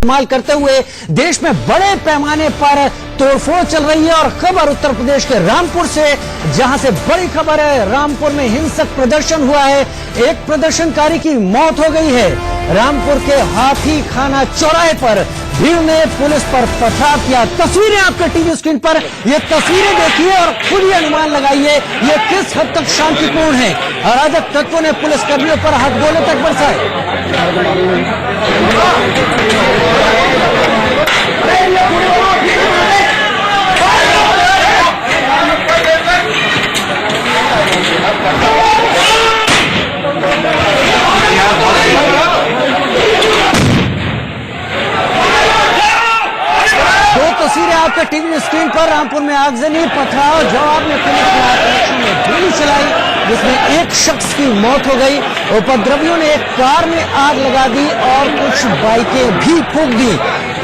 इस्तेमाल करते हुए देश में बड़े पैमाने पर तोड़फोड़ चल रही है। और खबर उत्तर प्रदेश के रामपुर से, जहां से बड़ी खबर है। रामपुर में हिंसक प्रदर्शन हुआ है, एक प्रदर्शनकारी की मौत हो गई है। रामपुर के हाथी खाना चौराहे पर भीड़ ने पुलिस पर पथराव किया। तस्वीरें आपके टीवी स्क्रीन पर, ये तस्वीरें देखिए और खुद ही अनुमान लगाइए ये किस हद तक शांतिपूर्ण है। अराजक तत्वों ने पुलिस कर्मियों पर हाथ गोले तक बरसाए। तस्वीरें आपके टीवी स्क्रीन पर। रामपुर में आगजनी, पथराव, जवाब में पुलिस ने गोली चलाई, जिसमें एक शख्स की मौत हो गई। उपद्रवियों ने एक कार में आग लगा दी और कुछ बाइकें भी फूंक दी।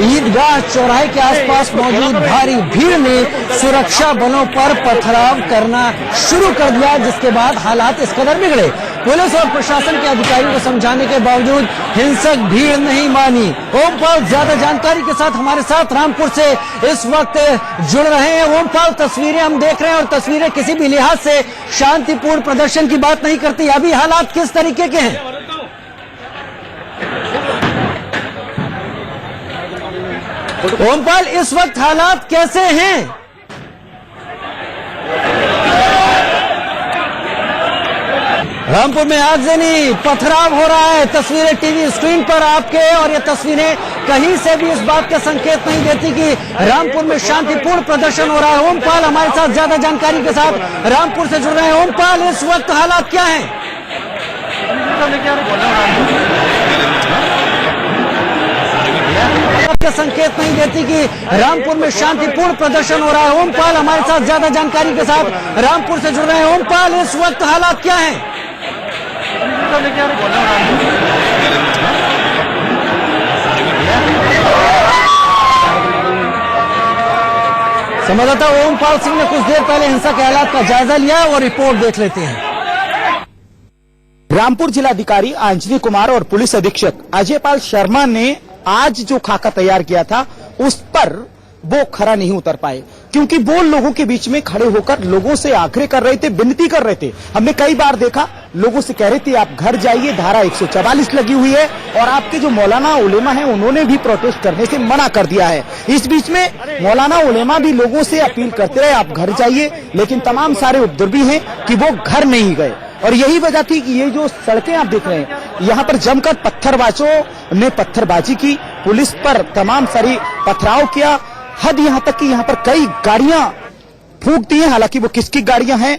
ईदगाह चौराहे के आसपास मौजूद भारी भीड़ ने सुरक्षा बलों पर पथराव करना शुरू कर दिया, जिसके बाद हालात इस कदर बिगड़े। पुलिस और प्रशासन के अधिकारियों को समझाने के बावजूद हिंसक भीड़ नहीं मानी। ओमपाल ज्यादा जानकारी के साथ हमारे साथ रामपुर से इस वक्त जुड़ रहे हैं। ओमपाल, तस्वीरें हम देख रहे हैं और तस्वीरें किसी भी लिहाज से शांतिपूर्ण प्रदर्शन की बात नहीं करती। अभी हालात किस तरीके के हैं? ओमपाल, इस वक्त हालात कैसे हैं? रामपुर में आगजनी, पथराव हो रहा है। तस्वीरें टीवी स्क्रीन पर आपके, और ये तस्वीरें कहीं से भी इस बात का संकेत नहीं देती कि रामपुर में शांतिपूर्ण प्रदर्शन हो रहा है। ओमपाल हमारे साथ ज्यादा जानकारी के साथ रामपुर से जुड़ रहे हैं। ओमपाल, इस वक्त हालात क्या हैं? का संकेत नहीं देती कि रामपुर में शांतिपूर्ण प्रदर्शन हो रहा है। ओमपाल हमारे साथ ज्यादा जानकारी के साथ रामपुर से जुड़ रहे हैं। ओमपाल, इस वक्त हालात क्या हैं? संवाददाता ओमपाल सिंह ने कुछ देर पहले हिंसा के हालात का जायजा लिया और रिपोर्ट देख लेते हैं। रामपुर जिलाधिकारी अंजनी कुमार और पुलिस अधीक्षक अजयपाल शर्मा ने आज जो खाका तैयार किया था उस पर वो खरा नहीं उतर पाए, क्योंकि वो लोगों के बीच में खड़े होकर लोगों से आग्रह कर रहे थे, विनती कर रहे थे। हमने कई बार देखा लोगों से कह रहे थे आप घर जाइए, धारा 144 लगी हुई है, और आपके जो मौलाना उलेमा हैं उन्होंने भी प्रोटेस्ट करने से मना कर दिया है। इस बीच में मौलाना उलेमा भी लोगों से अपील करते रहे आप घर जाइए, लेकिन तमाम सारे उपद्रवी हैं कि वो घर नहीं गए। और यही वजह थी कि ये जो सड़कें आप देख रहे हैं, यहाँ पर जमकर पत्थरबाजों ने पत्थरबाजी की, पुलिस पर तमाम सारी पथराव किया, हद यहाँ तक कि यहाँ पर कई गाड़ियां फूंक दी हैं। हालांकि वो किसकी गाड़ियां हैं,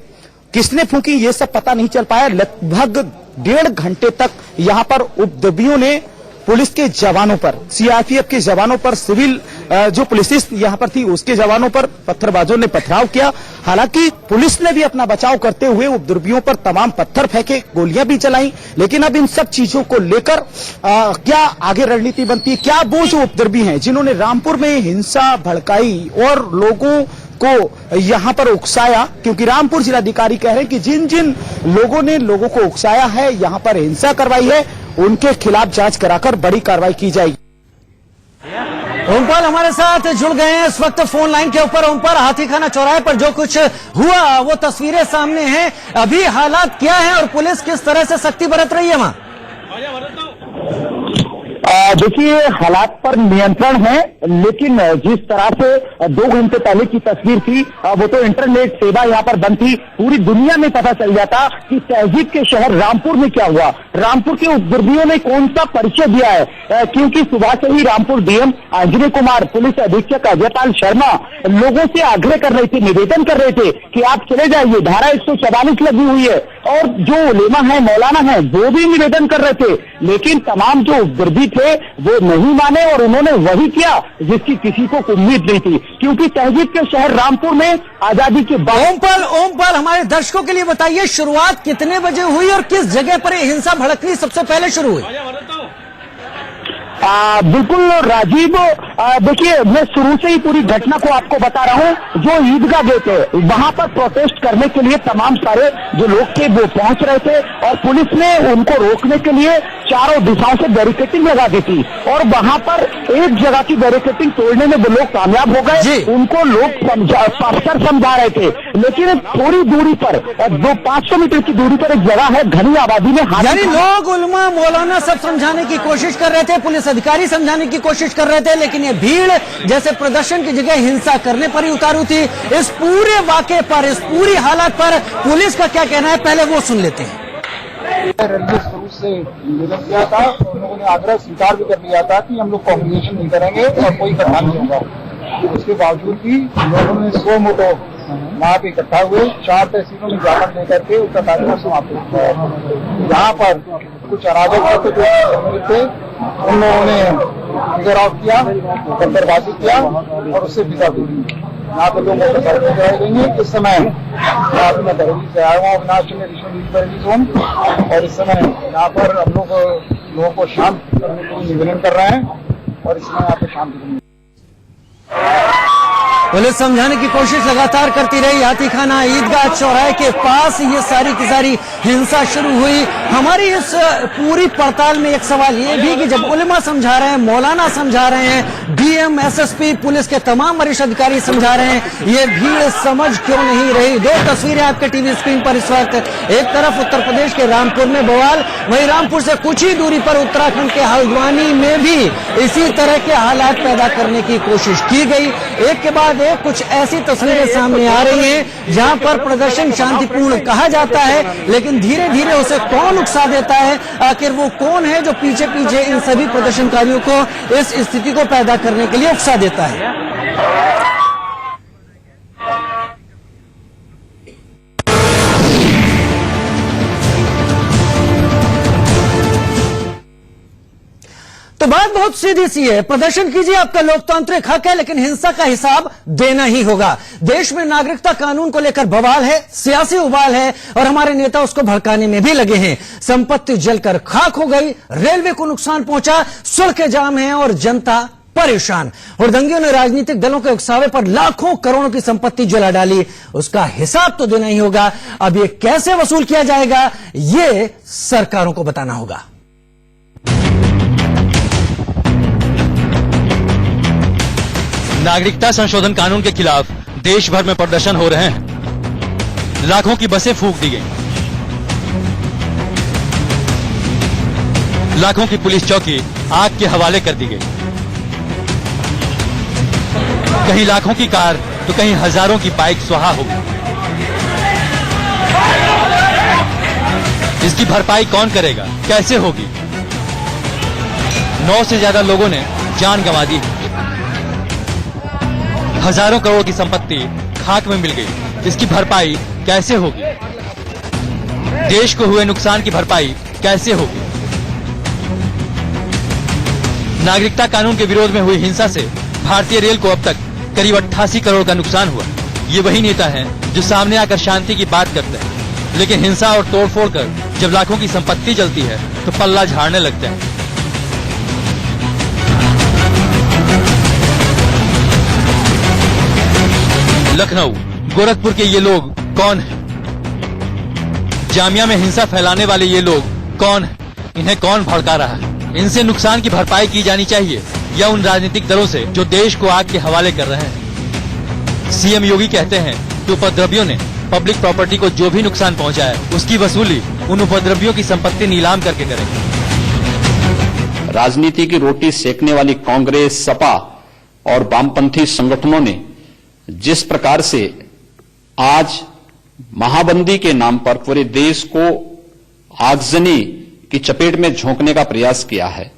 किसने फूंकी, ये सब पता नहीं चल पाया। लगभग 1.5 घंटे तक यहाँ पर उपद्रवियों ने पुलिस के जवानों पर, सीआरपीएफ के जवानों पर, सिविल जो पुलिस यहाँ पर थी उसके जवानों पर पत्थरबाजों ने पथराव किया। हालांकि पुलिस ने भी अपना बचाव करते हुए उपद्रवियों पर तमाम पत्थर फेंके, गोलियां भी चलाई। लेकिन अब इन सब चीजों को लेकर क्या आगे रणनीति बनती है? क्या वो जो उपद्रवी हैं जिन्होंने रामपुर में हिंसा भड़काई और लोगों को यहां पर उकसाया, क्योंकि रामपुर जिलाधिकारी कह रहे हैं कि जिन जिन लोगों ने लोगों को उकसाया है, यहां पर हिंसा करवाई है, उनके खिलाफ जांच कराकर बड़ी कार्रवाई की जाएगी। ओमपाल हमारे साथ जुड़ गए हैं इस वक्त फोन लाइन के ऊपर। ओमपाल, हाथीखाना चौराहे पर जो कुछ हुआ वो तस्वीरें सामने हैं, अभी हालात क्या हैं और पुलिस किस तरह से सख्ती बरत रही है वहां? देखिए, हालात पर नियंत्रण है, लेकिन जिस तरह से 2 घंटे पहले की तस्वीर थी, वो तो इंटरनेट सेवा यहाँ पर बंद थी। पूरी दुनिया में पता चल जाता कि तहजीब के शहर रामपुर में क्या हुआ, रामपुर के उपद्रवियों ने कौन सा परिचय दिया है। क्योंकि सुबह से ही रामपुर डीएम अंजनी कुमार, पुलिस अधीक्षक अजयपाल शर्मा लोगों से आग्रह कर रहे थे, निवेदन कर रहे थे कि आप चले जाइए, धारा 144 लगी हुई है। और जो उलेमा है, मौलाना है, वो भी निवेदन कर रहे थे, लेकिन तमाम जो उपद्रवी थे वो नहीं माने और उन्होंने वही किया जिसकी किसी को उम्मीद नहीं थी, क्योंकि तहजीब के शहर रामपुर में आजादी के बाद। ओमपाल हमारे दर्शकों के लिए बताइए, शुरुआत कितने बजे हुई और किस जगह पर हिंसा भड़कनी सबसे पहले शुरू हुई? बिल्कुल राजीव, देखिए, मैं शुरू से ही पूरी घटना को आपको बता रहा हूं। जो ईदगाह गेट है वहां पर प्रोटेस्ट करने के लिए तमाम सारे जो लोग थे वो पहुंच रहे थे और पुलिस ने उनको रोकने के लिए चारों दिशाओं से बैरिकेडिंग लगा दी थी और वहां पर एक जगह की बैरिकेडिंग तोड़ने में वो लोग कामयाब हो गए। उनको लोग अफसर समझा रहे थे, लेकिन थोड़ी दूरी पर 500 मीटर की दूरी पर एक जगह है, घनी आबादी में यानी लोग उलमा मौलाना सब समझाने की कोशिश कर रहे थे, पुलिस अधिकारी समझाने की कोशिश कर रहे थे, लेकिन ये भीड़ जैसे प्रदर्शन की जगह हिंसा करने पर ही उतारू थी। इस पूरे वाकये पर, इस पूरी हालत पर पुलिस का क्या कहना है, पहले वो सुन लेते हैं। रेलवे शुरू से निवेदन किया था, उन लोगों ने आग्रह स्वीकार भी कर लिया था कि हम लोग कॉम्बिनेशन नहीं करेंगे और कोई इकट्ठा नहीं होगा। उसके बावजूद भी लोगों ने 100 मोटो वहाँ पे इकट्ठा हुए, 4 तहसीलों में ज्ञापन देकर के उसका कार्यक्रम समाप्त किया। यहाँ पर कुछ अराजक तत्व जो थे उन लोगों ने फिगर आउट किया, पत्थरबाजी किया और उससे विदा दी। यहाँ पर लोग मोटरसाइकिल कराई गई है। इस समय मैं बरेली से आया हूँ, अविनाश बरेली जोन, और इस समय यहाँ पर हम लोगों को शांत करने के लिए निवेदन कर रहे हैं और इसमें यहाँ पे शांति पुलिस समझाने की कोशिश लगातार करती रही। हाथीखाना ईदगाह चौराहे के पास ये सारी की सारी हिंसा शुरू हुई। हमारी इस पूरी पड़ताल में एक सवाल ये भी कि जब उलेमा समझा रहे हैं, मौलाना समझा रहे हैं, डीएम, एसएसपी, पुलिस के तमाम वरिष्ठ अधिकारी समझा रहे हैं, ये भीड़ समझ क्यों नहीं रही? 2 तस्वीरें आपके टीवी स्क्रीन पर इस वक्त। एक तरफ उत्तर प्रदेश के रामपुर में बवाल, वहीं रामपुर से कुछ ही दूरी पर उत्तराखंड के हल्द्वानी में भी इसी तरह के हालात पैदा करने की कोशिश की गई। एक के बाद एक कुछ ऐसी तस्वीरें सामने आ रही हैं जहां पर प्रदर्शन शांतिपूर्ण कहा जाता है, लेकिन धीरे धीरे उसे कौन उकसा देता है? आखिर वो कौन है जो पीछे पीछे इन सभी प्रदर्शनकारियों को इस स्थिति को पैदा करने के लिए उकसा देता है? तो बात बहुत सीधी सी है, प्रदर्शन कीजिए, आपका लोकतांत्रिक हक है, लेकिन हिंसा का हिसाब देना ही होगा। देश में नागरिकता कानून को लेकर बवाल है, सियासी उबाल है और हमारे नेता उसको भड़काने में भी लगे हैं। संपत्ति जलकर खाक हो गई, रेलवे को नुकसान पहुंचा, सड़कें जाम हैं और जनता परेशान। हुड़दंगियों ने राजनीतिक दलों के उकसावे पर लाखों करोड़ों की संपत्ति जला डाली, उसका हिसाब तो देना ही होगा। अब ये कैसे वसूल किया जाएगा, ये सरकारों को बताना होगा। नागरिकता संशोधन कानून के खिलाफ देश भर में प्रदर्शन हो रहे हैं। लाखों की बसें फूंक दी गई, लाखों की पुलिस चौकी आग के हवाले कर दी गई। कहीं लाखों की कार तो कहीं हजारों की बाइक स्वाहा हो गई। इसकी भरपाई कौन करेगा, कैसे होगी? 9 से ज्यादा लोगों ने जान गंवा दी। हजारों करोड़ की संपत्ति खाक में मिल गई, इसकी भरपाई कैसे होगी? देश को हुए नुकसान की भरपाई कैसे होगी? नागरिकता कानून के विरोध में हुई हिंसा से भारतीय रेल को अब तक करीब 88 करोड़ का नुकसान हुआ। ये वही नेता हैं जो सामने आकर शांति की बात करते हैं, लेकिन हिंसा और तोड़फोड़ कर जब लाखों की संपत्ति जलती है तो पल्ला झाड़ने लगते हैं। लखनऊ, गोरखपुर के ये लोग कौन हैं? जामिया में हिंसा फैलाने वाले ये लोग कौन हैं? इन्हें कौन भड़का रहा है? इनसे नुकसान की भरपाई की जानी चाहिए या उन राजनीतिक दलों से जो देश को आग के हवाले कर रहे हैं? सीएम योगी कहते हैं कि उपद्रवियों ने पब्लिक प्रॉपर्टी को जो भी नुकसान पहुंचाया उसकी वसूली उन उपद्रवियों की संपत्ति नीलाम करके करेंगे। राजनीति की रोटी सेकने वाली कांग्रेस, सपा और वामपंथी संगठनों ने जिस प्रकार से आज महाबंदी के नाम पर पूरे देश को आगजनी की चपेट में झोंकने का प्रयास किया है,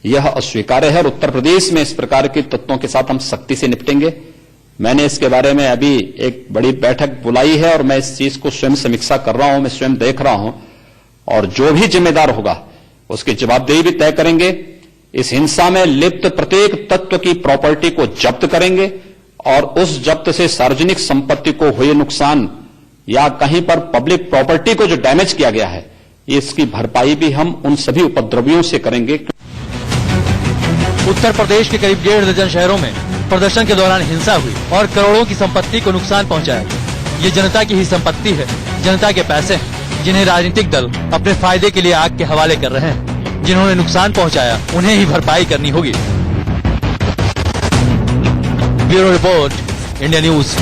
यह अस्वीकार्य है और उत्तर प्रदेश में इस प्रकार के तत्वों के साथ हम सख्ती से निपटेंगे। मैंने इसके बारे में अभी एक बड़ी बैठक बुलाई है और मैं इस चीज को स्वयं समीक्षा कर रहा हूं, मैं स्वयं देख रहा हूं और जो भी जिम्मेदार होगा उसकी जवाबदेही भी तय करेंगे। इस हिंसा में लिप्त प्रत्येक तत्व की प्रॉपर्टी को जब्त करेंगे और उस जब्त से सार्वजनिक संपत्ति को हुए नुकसान या कहीं पर पब्लिक प्रॉपर्टी को जो डैमेज किया गया है, इसकी भरपाई भी हम उन सभी उपद्रवियों से करेंगे। उत्तर प्रदेश के करीब 1.5 दर्जन शहरों में प्रदर्शन के दौरान हिंसा हुई और करोड़ों की संपत्ति को नुकसान पहुंचाया। ये जनता की ही संपत्ति है, जनता के पैसे हैं, जिन्हें राजनीतिक दल अपने फायदे के लिए आग के हवाले कर रहे हैं। जिन्होंने नुकसान पहुंचाया उन्हें ही भरपाई करनी होगी। Bureau report, India news.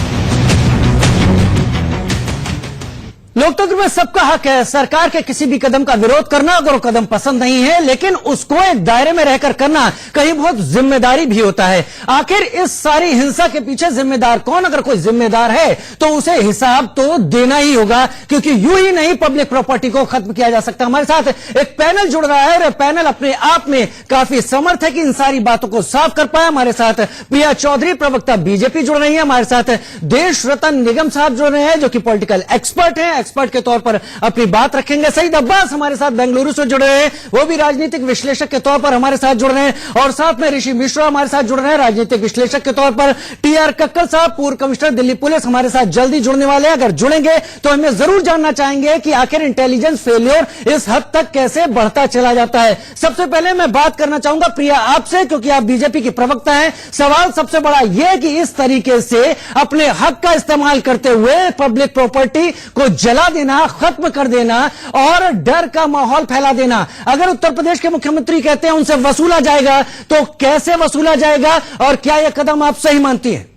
लोकतंत्र में सबका हक है सरकार के किसी भी कदम का विरोध करना, अगर वो कदम पसंद नहीं है, लेकिन उसको एक दायरे में रहकर करना कहीं बहुत जिम्मेदारी भी होता है। आखिर इस सारी हिंसा के पीछे जिम्मेदार कौन? अगर कोई जिम्मेदार है तो उसे हिसाब तो देना ही होगा, क्योंकि यूं ही नहीं पब्लिक प्रॉपर्टी को खत्म किया जा सकता। हमारे साथ एक पैनल जुड़ रहा है और पैनल अपने आप में काफी समर्थ है कि इन सारी बातों को साफ कर पाए। हमारे साथ प्रिया चौधरी, प्रवक्ता बीजेपी, जुड़ रही है। हमारे साथ देश रतन निगम साहब जुड़ रहे हैं, जो कि पॉलिटिकल एक्सपर्ट हैं, एक्सपर्ट के तौर पर अपनी बात रखेंगे। सईद अब्बास हमारे साथ बेंगलुरु से जुड़ रहे हैं, वो भी राजनीतिक विश्लेषक के तौर पर हमारे साथ जुड़ रहे हैं। और साथ में ऋषि मिश्रा हमारे साथ जुड़ रहे हैं, राजनीतिक विश्लेषक के तौर पर। टीआर कक्कड़ साहब, पूर्व कमिश्नर दिल्ली पुलिस, हमारे साथ जल्दी जुड़ने वाले हैं। अगर जुड़ेंगे तो हमें जरूर जानना चाहेंगे कि आखिर इंटेलिजेंस फेलियर इस हद तक कैसे बढ़ता चला जाता है। सबसे पहले मैं बात करना चाहूंगा प्रिया आपसे, क्योंकि आप बीजेपी की प्रवक्ता हैं। सवाल सबसे बड़ा यह कि इस तरीके से अपने हक का इस्तेमाल करते हुए पब्लिक प्रॉपर्टी को जला देना, खत्म कर देना और डर का माहौल फैला देना, अगर उत्तर प्रदेश के मुख्यमंत्री कहते हैं उनसे वसूला जाएगा तो कैसे वसूला जाएगा और क्या यह कदम आप सही मानती हैं?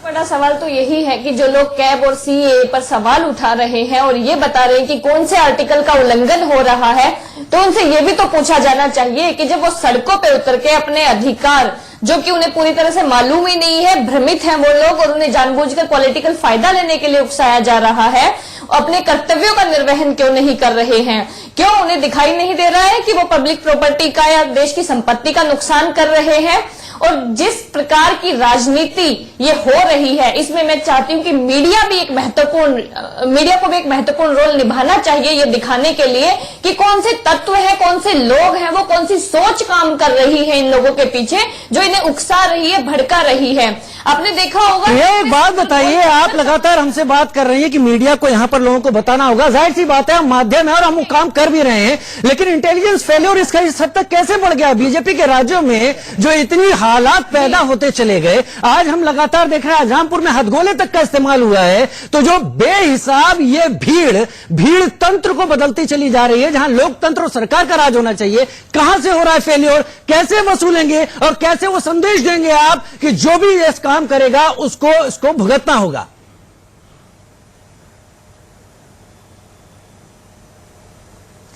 बड़ा सवाल तो यही है कि जो लोग कैब और सीए पर सवाल उठा रहे हैं और ये बता रहे हैं कि कौन से आर्टिकल का उल्लंघन हो रहा है, तो उनसे ये भी तो पूछा जाना चाहिए कि जब वो सड़कों पे उतर के अपने अधिकार, जो कि उन्हें पूरी तरह से मालूम ही नहीं है, भ्रमित हैं वो लोग और उन्हें जानबूझकर पॉलिटिकल फायदा लेने के लिए उकसाया जा रहा है, अपने कर्तव्यों का निर्वहन क्यों नहीं कर रहे हैं? क्यों उन्हें दिखाई नहीं दे रहा है कि वो पब्लिक प्रॉपर्टी का या देश की संपत्ति का नुकसान कर रहे हैं? और जिस प्रकार की राजनीति ये हो रही है, इसमें मैं चाहती हूँ कि मीडिया को भी एक महत्वपूर्ण रोल निभाना चाहिए, ये दिखाने के लिए कि कौन से तत्व हैं, कौन से लोग हैं, वो कौन सी सोच काम कर रही है इन लोगों के पीछे जो इन्हें उकसा रही है, भड़का रही है। आपने देखा होगा। ये एक बात बताइए, आप लगातार हमसे बात कर रही है कि मीडिया को यहाँ पर लोगों को बताना होगा, जाहिर सी बात है, हम माध्यम है और हम वो काम कर भी रहे हैं, लेकिन इंटेलिजेंस फेलियर इसका इस हद तक कैसे बढ़ गया? बीजेपी के राज्यों में जो इतनी हालात पैदा होते चले गए, आज हम लगातार देख रहे हैं रामपुर में हथगोले तक का इस्तेमाल हुआ है, तो जो बेहिसाब ये भीड़ तंत्र को बदलती चली जा रही है, जहां लोकतंत्र और सरकार का राज होना चाहिए, कहां से हो रहा है फेलियर? कैसे वसूलेंगे और कैसे वो संदेश देंगे आप कि जो भी इस काम करेगा उसको भुगतना होगा?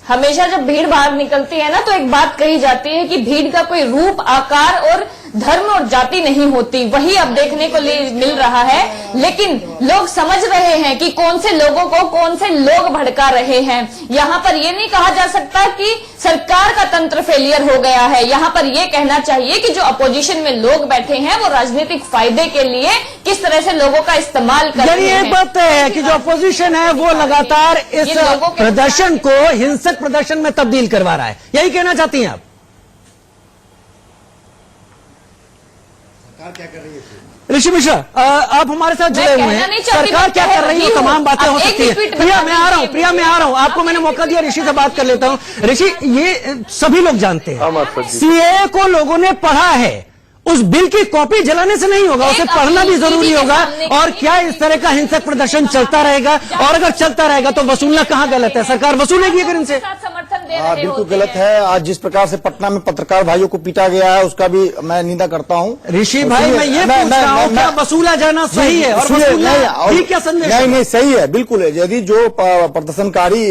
हमेशा जब भीड़ बाहर निकलती है ना, तो एक बात कही जाती है कि भीड़ का कोई रूप, आकार और धर्म और जाति नहीं होती। वही अब देखने को मिल रहा है, लेकिन लोग समझ रहे हैं कि कौन से लोगों को कौन से लोग भड़का रहे हैं। यहाँ पर यह नहीं कहा जा सकता कि सरकार का तंत्र फेलियर हो गया है, यहाँ पर यह कहना चाहिए कि जो अपोजिशन में लोग बैठे हैं वो राजनीतिक फायदे के लिए किस तरह से लोगों का इस्तेमाल कर रहे हैं। एक बात है कि जो अपोजिशन है वो लगातार इस प्रदर्शन को हिंसक प्रदर्शन में तब्दील करवा रहा है, यही कहना चाहती हैं आप? क्या कर रही है ऋषि मिश्रा, आप हमारे साथ जुड़े हुए हैं, सरकार क्या कर रही है? तमाम बातें हो सकती है। प्रिया मैं आ रहा हूं, आपको मैंने मौका दिया, ऋषि से बात कर लेता हूं। ऋषि, ये सभी लोग जानते हैं सीएए को लोगों ने पढ़ा है, उस बिल की कॉपी जलाने से नहीं होगा, उसे पढ़ना भी जरूरी होगा। और क्या इस तरह का हिंसक प्रदर्शन चलता रहेगा? और अगर चलता रहेगा तो वसूलना कहाँ गलत है? सरकार वसूलेगी अगर इनसे? बिल्कुल गलत है। आज जिस प्रकार से पटना में पत्रकार भाइयों को पीटा गया है, उसका भी मैं निंदा करता हूँ। ऋषि भाई, मैं ये पूछ रहा हूँ, क्या वसूला जाना सही है? और क्या संदेश? नहीं, सही है, बिल्कुल है। यदि जो प्रदर्शनकारी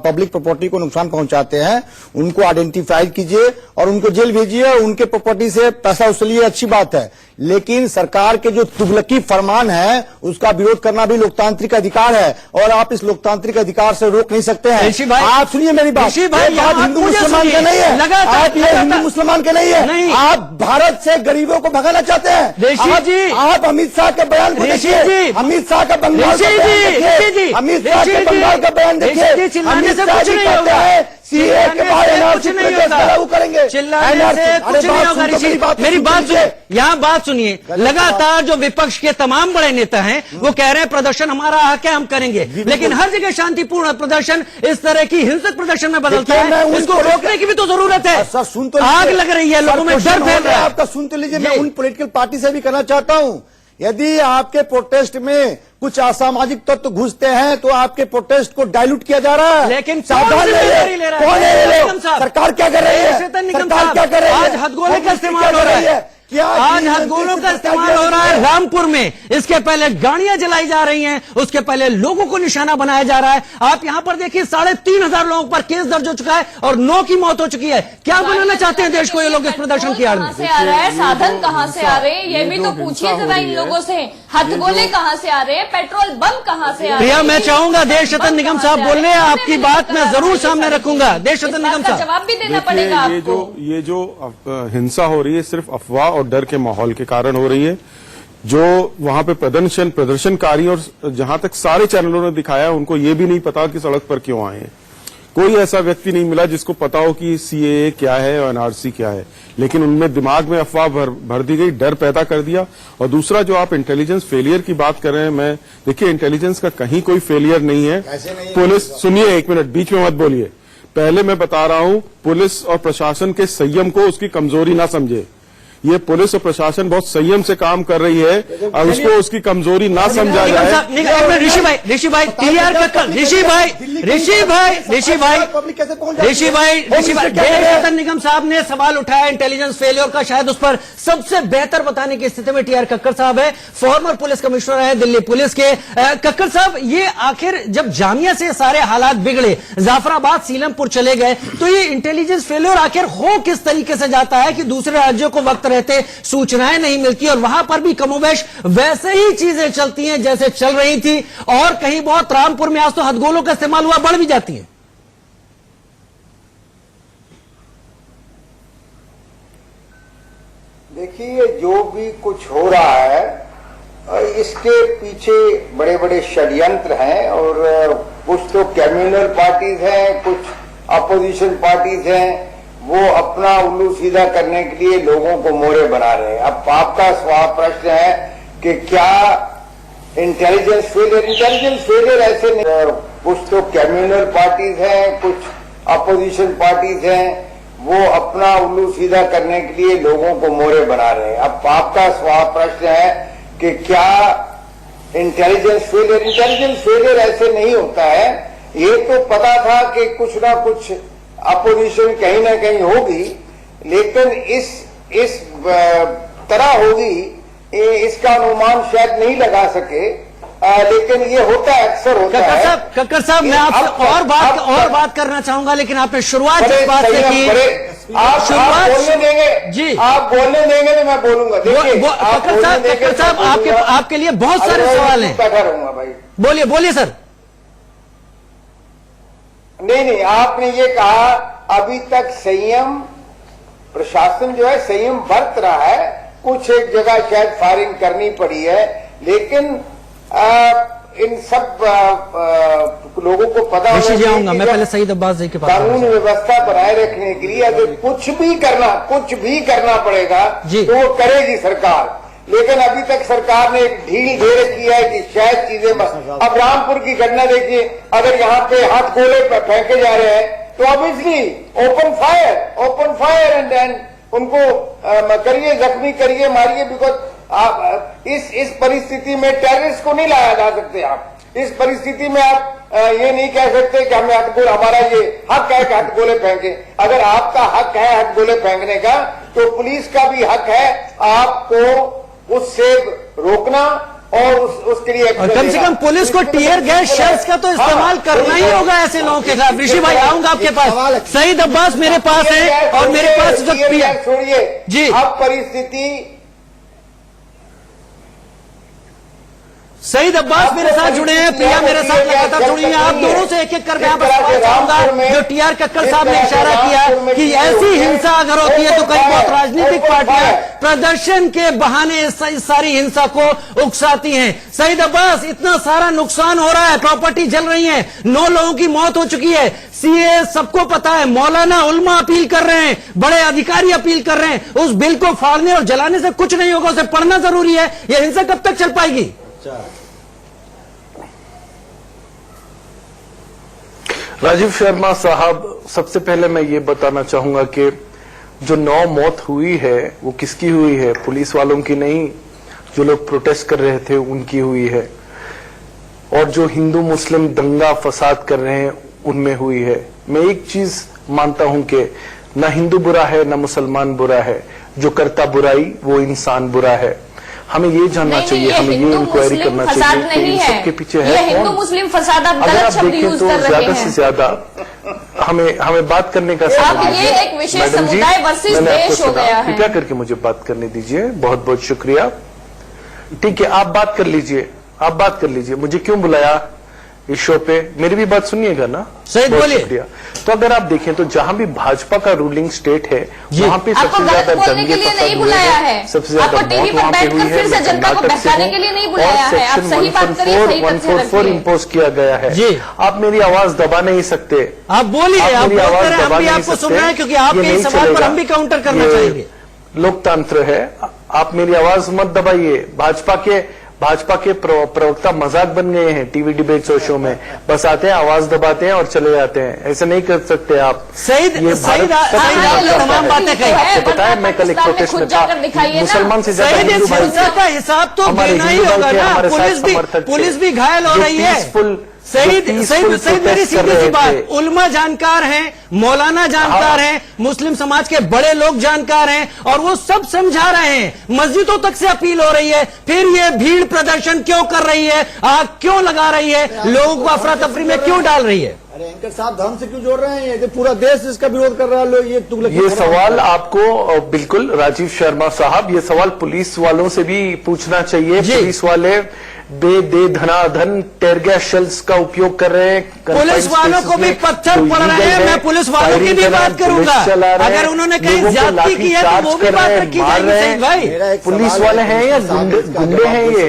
पब्लिक प्रॉपर्टी को नुकसान पहुंचाते हैं, उनको आइडेंटिफाई कीजिए और उनको जेल भेजिए और उनके प्रॉपर्टी से पैसा वसूलिए, अच्छी बात है। लेकिन सरकार के जो तुगलकी फरमान है, उसका विरोध करना भी लोकतांत्रिक अधिकार है और आप इस लोकतांत्रिक अधिकार से रोक नहीं सकते हैं। आप सुनिए मेरी बात, आप हिंदू मुसलमान के नहीं है, आप ये हिंदू मुसलमान के नहीं है, आप भारत से गरीबों को भगाना चाहते हैं। आप अमित शाह के बयान को देखिए, अमित शाह का बंगाल का बयान देखिए, अमित शाह के बंगाल का बयान देखिए। अमित शाह जी कहते हैं सीए के बाद कुछ नहीं होगा, लागू करेंगे, चिल्लाने से कुछ नहीं होगा। ऋषि, मेरी बात सुनिए, यहाँ बात सुनिए। लगातार जो विपक्ष के तमाम बड़े नेता हैं वो कह रहे हैं प्रदर्शन हमारा हक है, हम करेंगे, लेकिन हर जगह शांतिपूर्ण प्रदर्शन इस तरह की हिंसक प्रदर्शन में बदलता है। इसको रोकने की भी तो जरूरत है। सर सुन तो आग लग रही है, लोगों में डर फैल रहा है। आपका सुन तो लीजिए। मैं उन पॉलिटिकल पार्टी से भी कहना चाहता हूं, यदि आपके प्रोटेस्ट में कुछ असामाजिक तत्व घुसते हैं तो आपके प्रोटेस्ट को डाइल्यूट किया जा रहा है। लेकिन सावधान रहिए। कौन है ये लोग? सरकार क्या कर रही है? सरकार क्या कर रही है? आज हथगोले का इस्तेमाल हो रहा है। आज हथगोलों का इस्तेमाल हो रहा है रामपुर में। इसके पहले गाड़ियां जलाई जा रही हैं, उसके पहले लोगों को निशाना बनाया जा रहा है। आप यहां पर देखिए 3,500 लोगों पर केस दर्ज हो चुका है और 9 की मौत हो चुकी है। क्या बनाना चाहते हैं देश को ये लोग इस प्रदर्शन की आड़ में? कहां से आ रहा है, साधन कहां से आ रहे हैं, ये भी तो पूछिए जरा इन लोगों से। हथगोले कहां से आ रहे हैं, पेट्रोल बम कहां से आ रहे प्रिया, हैं? मैं चाहूंगा देश रतन निगम साहब बोल रहे हैं, आपकी बात मैं जरूर सामने रखूंगा। देश रतन निगम साहब, जवाब भी देना पड़ेगा आपको। ये जो हिंसा हो रही है सिर्फ अफवाह और डर के माहौल के कारण हो रही है। जो वहां पे प्रदर्शनकारी और जहां तक सारे चैनलों ने दिखाया उनको ये भी नहीं पता कि सड़क पर क्यों आए हैं। कोई ऐसा व्यक्ति नहीं मिला जिसको पता हो कि सीएए क्या है और एनआरसी क्या है, लेकिन उनमें दिमाग में अफवाह भर दी गई, डर पैदा कर दिया। और दूसरा जो आप इंटेलिजेंस फेलियर की बात कर रहे हैं, मैं देखिए इंटेलिजेंस का कहीं कोई फेलियर नहीं है। पुलिस, सुनिए एक मिनट, बीच में मत बोलिए। पहले मैं बता रहा हूं, पुलिस और प्रशासन के संयम को उसकी कमजोरी ना समझे। ये पुलिस और प्रशासन बहुत संयम से काम कर रही है और उसको उसकी कमजोरी ना समझा जाए। ऋषि भाई क्लियर कर, ऋषि भाई रतन निगम साहब ने सवाल उठाया इंटेलिजेंस फेलियर का। शायद उस पर सबसे बेहतर बताने की स्थिति में टीआर कक्कर साहब है, फॉर्मर पुलिस कमिश्नर है दिल्ली पुलिस के। कक्कर साहब, ये आखिर जब जामिया से सारे हालात बिगड़े, जाफराबाद सीलमपुर चले गए, तो ये इंटेलिजेंस फेलियर आखिर हो किस तरीके से जाता है कि दूसरे राज्यों को वक्त रहते सूचनाएं नहीं मिलती और वहां पर भी कमोबेश वैसे ही चीजें चलती हैं जैसे चल रही थी, और कहीं बहुत रामपुर में आज तो हथगोलों का इस्तेमाल हुआ बढ़ भी जाती है। देखिए, जो भी कुछ हो रहा है इसके पीछे बड़े बड़े षड्यंत्र हैं और कुछ तो कम्युनल पार्टीज हैं, कुछ अपोजिशन पार्टीज हैं, वो अपना उल्लू सीधा करने के लिए लोगों को मोरे बना रहे हैं। अब आपका प्रश्न है कि क्या इंटेलिजेंस फेलियर ऐसे नहीं, कुछ तो कम्युनल पार्टीज हैं, कुछ अपोजिशन पार्टीज हैं, वो अपना उल्लू सीधा करने के लिए लोगों को मोरे बना रहे हैं। अब आपका प्रश्न है कि क्या इंटेलिजेंस फेलियर ऐसे नहीं होता है। ये तो पता था कि कुछ ना कुछ अपोजिशन कहीं ना कहीं होगी, लेकिन इस तरह होगी इसका अनुमान शायद नहीं लगा सके, लेकिन ये होता है, अक्सर होता है। कक्कर साहब, मैं आपसे और बात करना चाहूंगा, लेकिन आपने शुरुआत इस बात से की। आप बोलने देंगे जी, आप बोलने देंगे तो मैं बोलूंगा। कक्कर साहब, आपके लिए बहुत सारे सवाल हैं। बैठा रहूंगा भाई। बोलिए सर। नहीं, आपने ये कहा अभी तक संयम, प्रशासन जो है संयम बरत रहा है। कुछ एक जगह शायद फायरिंग करनी पड़ी है, लेकिन इन सब लोगों को पता होना चाहिए मैं पहले सईद अब्बास जी के पास कानून व्यवस्था बनाए रखने के लिए अगर कुछ भी करना पड़ेगा तो वो करेगी सरकार। लेकिन अभी तक सरकार ने एक ढील दे रखी है कि शायद चीजें अब रामपुर की घटना देखिए, अगर यहाँ पे हाथ गोले फेंके जा रहे हैं तो obviously open fire and then उनको करिए, जख्मी करिए, मारिए, बिकॉज इस परिस्थिति में टेररिस्ट को नहीं लाया जा सकते। आप इस परिस्थिति में आप ये नहीं कह सकते कि हमें हथगोले, हमारा ये हक है कि हथगोले फेंके। अगर आपका हक है हथगोले फेंकने का, तो पुलिस का भी हक है आपको उससे रोकना और उसके लिए कम से कम पुलिस को टीयर गैस शेल्स का तो इस्तेमाल करना ही होगा ऐसे लोगों के खिलाफ। ऋषि भाई, आऊंगा आपके पास। सईद अब्बास मेरे पास है और मेरे पास छोड़िए जी। अब परिस्थिति सईद अब्बास मेरे साथ जुड़े हैं, प्रिया मेरे साथ लगातार जुड़ी हैं। आप दोनों से एक एक कर मैं बस सवाल चाहूंगा। जो टीआर कक्कड़ साहब ने इशारा किया कि ऐसी हिंसा अगर होती है तो कई बहुत राजनीतिक पार्टियां प्रदर्शन के बहाने इस सारी हिंसा को उकसाती हैं। सईद अब्बास, इतना सारा नुकसान हो रहा है, प्रॉपर्टी जल रही है, 9 लोगों की मौत हो चुकी है, सीए सबको पता है, मौलाना उल्मा अपील कर रहे हैं, बड़े अधिकारी अपील कर रहे हैं, उस बिल को फाड़ने और जलाने से कुछ नहीं होगा, उसे पढ़ना जरूरी है। यह हिंसा कब तक चल पाएगी? राजीव शर्मा साहब, सबसे पहले मैं ये बताना चाहूंगा कि जो 9 मौत हुई है वो किसकी हुई है? पुलिस वालों की नहीं, जो लोग प्रोटेस्ट कर रहे थे उनकी हुई है। और जो हिंदू मुस्लिम दंगा फसाद कर रहे हैं उनमें हुई है। मैं एक चीज मानता हूं कि न हिंदू बुरा है न मुसलमान बुरा है, जो करता बुराई वो इंसान बुरा है। हमें ये जानना चाहिए, हमें ये इंक्वायरी करना चाहिए कि इन सबके पीछे है कौन। हिंदू मुस्लिम फसाद आप अगर गलत आप शब्द देखें यूज तो कर रहे ज्यादा हैं। से ज्यादा हमें बात करने का अब ये एक विशेष समुदाय वर्सेस देश हो गया है। कृपया करके मुझे बात करने दीजिए, बहुत बहुत शुक्रिया। ठीक है, आप बात कर लीजिए, आप बात कर लीजिए। मुझे क्यों बुलाया इस शो पे? मेरी भी बात सुनिएगा ना। सही बोलिए। शुक्रिया। तो अगर आप देखें तो जहां भी भाजपा का रूलिंग स्टेट है वहां पे सबसे ज्यादा दंगे नहीं बुलाया है, सबसे ज्यादा मौत वहां पे हुई है। फिर से जनता को बहकाने के लिए नहीं बुलाया है। आप सही बात करिए, सही तथ्य रखिए। 144 इम्पोज किया गया है जी। आप मेरी आवाज दबा नहीं सकते। आप बोलिए, आप बोलते रहे, हम भी आपको सुन रहे हैं, क्योंकि आपके इस सवाल पर हम भी काउंटर करना चाहेंगे। लोकतंत्र है, आप मेरी आवाज मत दबाइए। भाजपा के प्रवक्ता मजाक बन गए हैं टीवी डिबेट शो में, बस आते हैं, आवाज दबाते हैं और चले जाते हैं। ऐसे नहीं कर सकते आप। तमाम बातें कही। आपको पता है मैं कल एक प्रोटेस्ट में था, मुसलमान से ज्यादा हिंदू भाई का हिसाब तो देना ही होगा ना। पुलिस भी घायल हो रही है। सईद मेरी सीधी सी बात, उल्मा जानकार हैं, मौलाना जानकार हैं, मुस्लिम समाज के बड़े लोग जानकार हैं, और वो सब समझा रहे हैं। मस्जिदों तक से अपील हो रही है, फिर ये भीड़ प्रदर्शन क्यों कर रही है, आग क्यों लगा रही है, लोगों को अफरा तफरी में क्यों डाल रही है? अरे एंकर साहब, धर्म से क्यों जोड़ रहे हैं? ये पूरा देश इसका विरोध कर रहा है। लोग ये सवाल आपको बिल्कुल राजीव शर्मा साहब, ये सवाल पुलिस वालों से भी पूछना चाहिए। पुलिस वाले धनाधन टेयर गैस शेल्स का उपयोग कर रहे हैं। पुलिस वालों को भी पत्थर पड़ रहे हैं। मैं पुलिस वालों की भी बात करूंगा। अगर उन्होंने कहीं ज्यादती की है तो वो भी बात रखी जाएगी भाई। पुलिस वाले हैं या गुंडे हैं? ये